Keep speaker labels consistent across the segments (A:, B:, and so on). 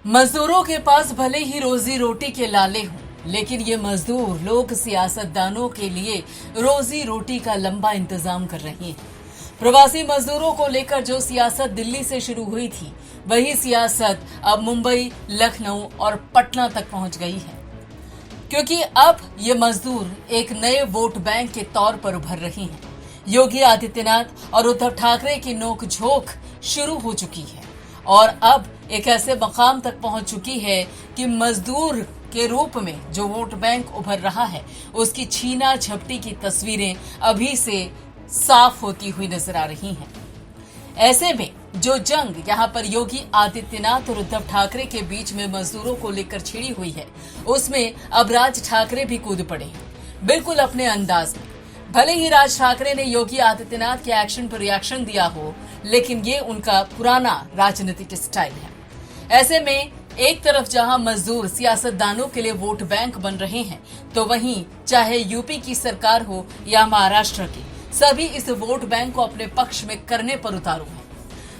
A: मजदूरों के पास भले ही रोजी रोटी के लाले हों, लेकिन ये मजदूर लोग सियासतदानों के लिए रोजी रोटी का लंबा इंतजाम कर रहे हैं। प्रवासी मजदूरों को लेकर जो सियासत दिल्ली से शुरू हुई थी, वही सियासत अब मुंबई, लखनऊ और पटना तक पहुंच गई है, क्योंकि अब ये मजदूर एक नए वोट बैंक के तौर पर उभर रहे हैं। योगी आदित्यनाथ और उद्धव ठाकरे की नोकझोंक शुरू हो चुकी है और अब एक ऐसे मकाम तक पहुंच चुकी है कि मजदूर के रूप में जो वोट बैंक उभर रहा है, उसकी छीना झपटी की तस्वीरें अभी से साफ होती हुई नजर आ रही हैं। ऐसे में जो जंग यहाँ पर योगी आदित्यनाथ और उद्धव ठाकरे के बीच में मजदूरों को लेकर छिड़ी हुई है, उसमें अब राज ठाकरे भी कूद पड़े हैं, बिल्कुल अपने अंदाज में। भले ही राज ठाकरे ने योगी आदित्यनाथ के एक्शन पर रिएक्शन दिया हो, लेकिन ये उनका पुराना राजनीतिक स्टाइल है। ऐसे में एक तरफ जहां मजदूर सियासतदानों के लिए वोट बैंक बन रहे हैं, तो वहीं चाहे यूपी की सरकार हो या महाराष्ट्र की, सभी इस वोट बैंक को अपने पक्ष में करने पर उतारू हैं।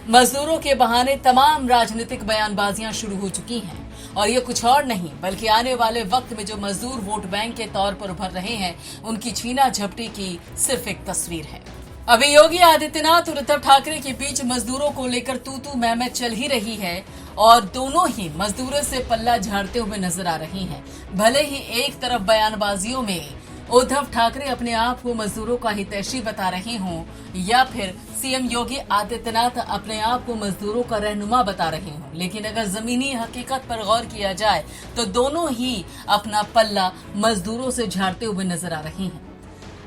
A: मजदूरों के बहाने तमाम राजनीतिक बयानबाजियां शुरू हो चुकी हैं और ये कुछ और नहीं बल्कि आने वाले वक्त में जो मजदूर वोट बैंक के तौर पर उभर रहे हैं, उनकी छीना झपटी की सिर्फ एक तस्वीर है। अभी योगी आदित्यनाथ और उद्धव ठाकरे के बीच मजदूरों को लेकर तू मैं चल ही रही है और दोनों ही मजदूरों से पल्ला झाड़ते हुए नजर आ रही हैं। भले ही एक तरफ बयानबाजियों में उद्धव ठाकरे अपने आप को मजदूरों का हितैषी बता रहे हों या फिर सीएम योगी आदित्यनाथ अपने आप को मजदूरों का रहनुमा बता रहे हों, लेकिन अगर जमीनी हकीकत पर गौर किया जाए तो दोनों ही अपना पल्ला मजदूरों से झाड़ते हुए नजर आ रहे हैं।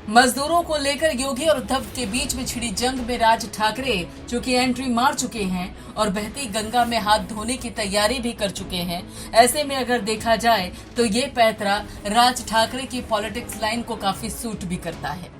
A: मजदूरों को लेकर योगी और उद्धव के बीच में छिड़ी जंग में राज ठाकरे चूंकि एंट्री मार चुके हैं और बहती गंगा में हाथ धोने की तैयारी भी कर चुके हैं। ऐसे में अगर देखा जाए तो ये पैतरा राज ठाकरे की पॉलिटिक्स लाइन को काफी सूट भी करता है।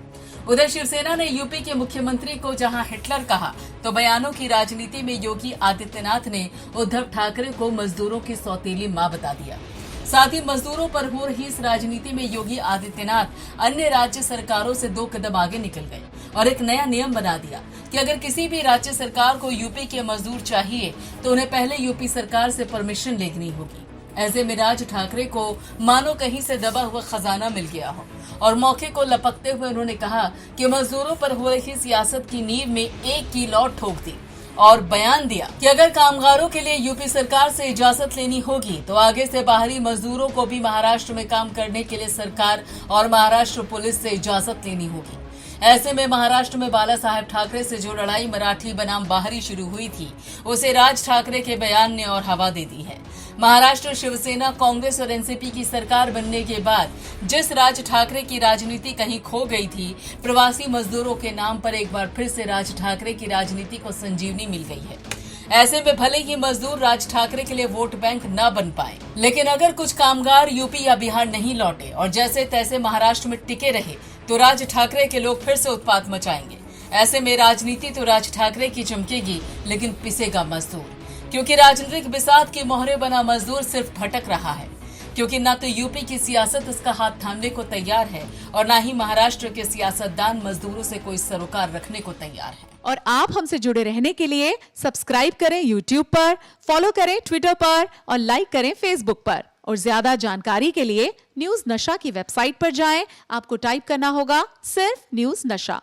A: उधर शिवसेना ने यूपी के मुख्यमंत्री को जहां हिटलर कहा, तो बयानों की राजनीति में योगी आदित्यनाथ ने उद्धव ठाकरे को मजदूरों की सौतेली मां बता दिया। साथ ही मजदूरों पर हो रही इस राजनीति में योगी आदित्यनाथ अन्य राज्य सरकारों से 2 कदम आगे निकल गए और एक नया नियम बना दिया कि अगर किसी भी राज्य सरकार को यूपी के मजदूर चाहिए तो उन्हें पहले यूपी सरकार से परमिशन लेनी होगी। ऐसे में राज ठाकरे को मानो कहीं से दबा हुआ खजाना मिल गया हो और मौके को लपकते हुए उन्होंने कहा कि मजदूरों पर हो रही सियासत की नींव में एक की लौ ठोक दी और बयान दिया कि अगर कामगारों के लिए यूपी सरकार से इजाजत लेनी होगी तो आगे से बाहरी मजदूरों को भी महाराष्ट्र में काम करने के लिए सरकार और महाराष्ट्र पुलिस से इजाजत लेनी होगी। ऐसे में महाराष्ट्र में बाला साहेब ठाकरे से जो लड़ाई मराठी बनाम बाहरी शुरू हुई थी, उसे राज ठाकरे के बयान ने और हवा दे दी है। महाराष्ट्र शिवसेना, कांग्रेस और एनसीपी की सरकार बनने के बाद जिस राज ठाकरे की राजनीति कहीं खो गई थी, प्रवासी मजदूरों के नाम पर एक बार फिर से राज ठाकरे की राजनीति को संजीवनी मिल गई है। ऐसे में भले ही मजदूर राज ठाकरे के लिए वोट बैंक न बन पाए, लेकिन अगर कुछ कामगार यूपी या बिहार नहीं लौटे और जैसे तैसे महाराष्ट्र में टिके रहे, तो राज ठाकरे के लोग फिर से उत्पात मचाएंगे। ऐसे में राजनीति तो राज ठाकरे की चमकेगी, लेकिन पिसेगा मजदूर, क्योंकि राजनीतिक बिसात की मोहरे बना मजदूर सिर्फ भटक रहा है, क्योंकि ना तो यूपी की सियासत उसका हाथ थामने को तैयार है और ना ही महाराष्ट्र के सियासतदान मजदूरों से कोई सरोकार रखने को तैयार है।
B: और आप हमसे जुड़े रहने के लिए सब्सक्राइब करें यूट्यूब पर, फॉलो करें ट्विटर पर और लाइक करें फेसबुक पर। और ज्यादा जानकारी के लिए न्यूज नशा की वेबसाइट पर जाएं। आपको टाइप करना होगा सिर्फ न्यूज नशा।